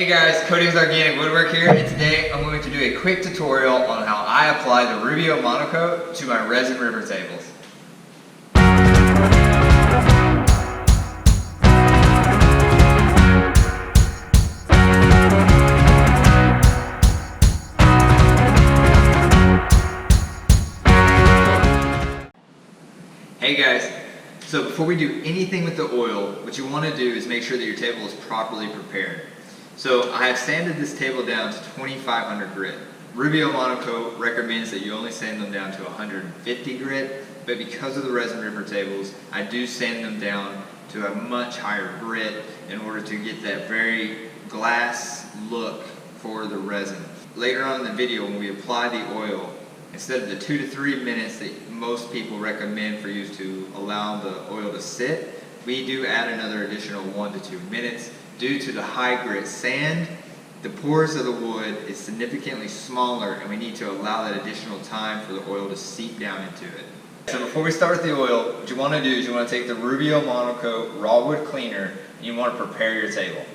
Hey guys, Coatings Organic Woodwork here, and today I'm going to do a quick tutorial on how I apply the Rubio Monocoat to my resin river tables. Hey guys, so before we do anything with the oil, what you want to do is make sure that your table is properly prepared. So I have sanded this table down to 2500 grit. Rubio Monocoat recommends that you only sand them down to 150 grit, but because of the resin river tables, I do sand them down to a much higher grit in order to get that very glass look for the resin. Later on in the video, when we apply the oil, instead of the 2 to 3 minutes that most people recommend for you to allow the oil to sit, we do add another additional 1 to 2 minutes. Due to the high grit sand, the pores of the wood is significantly smaller, and we need to allow that additional time for the oil to seep down into it. So before we start with the oil, what you want to do is you want to take the Rubio Monocoat raw wood cleaner and you want to prepare your table.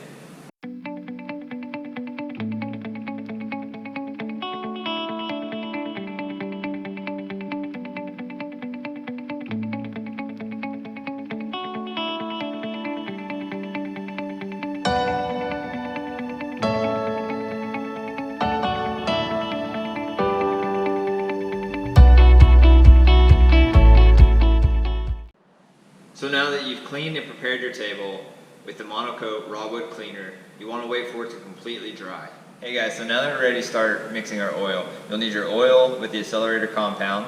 So now that you've cleaned and prepared your table with the Monocoat raw wood cleaner, you want to wait for it to completely dry. Hey guys, so now that we're ready to start mixing our oil, you'll need your oil with the accelerator compound,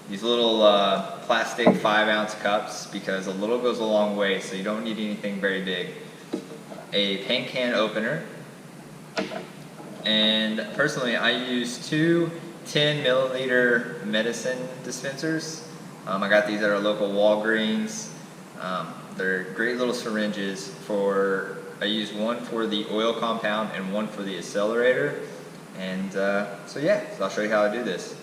these little plastic 5-ounce cups, because a little goes a long way, so you don't need anything very big, a paint can opener, and personally I use 2 10-milliliter medicine dispensers. I got these at our local Walgreens. They're great little syringes I use one for the oil compound and one for the accelerator. And so I'll show you how I do this.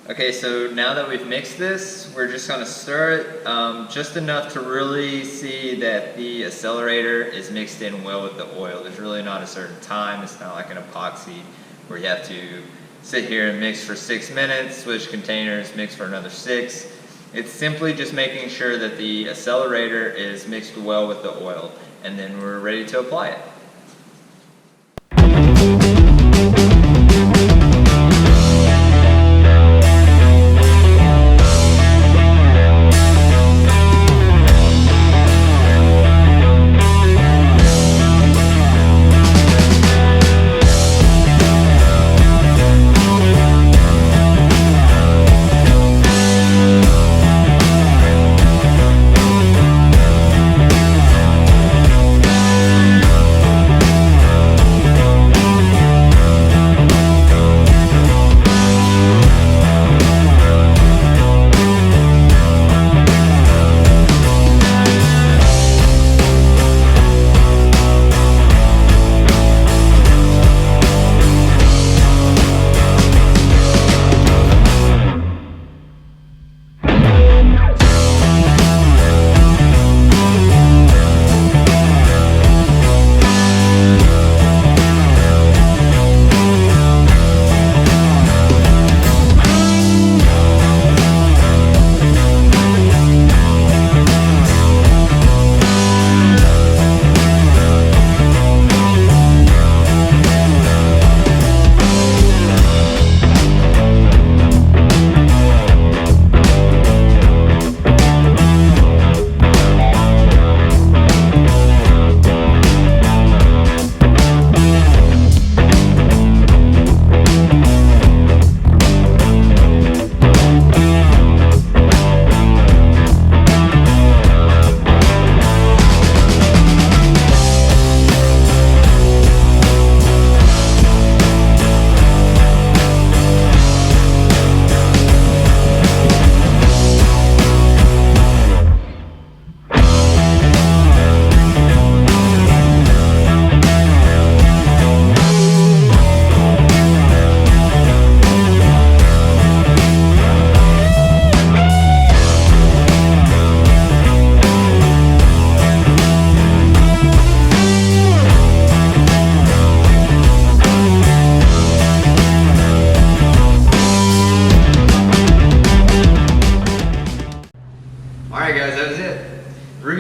Okay, so now that we've mixed this, we're just going to stir it just enough to really see that the accelerator is mixed in well with the oil. There's really not a certain time. It's not like an epoxy where you have to sit here and mix for 6 minutes, switch containers, mix for another 6. It's simply just making sure that the accelerator is mixed well with the oil, and then we're ready to apply it.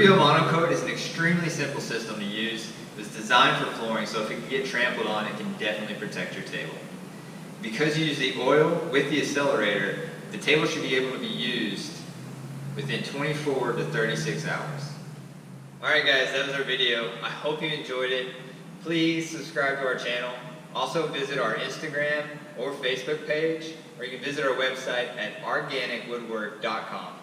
Rubio Monocoat is an extremely simple system to use. It was designed for flooring, so if it can get trampled on, it can definitely protect your table. Because you use the oil with the accelerator, the table should be able to be used within 24 to 36 hours. Alright guys, that was our video. I hope you enjoyed it. Please subscribe to our channel. Also visit our Instagram or Facebook page, or you can visit our website at organicwoodwork.com.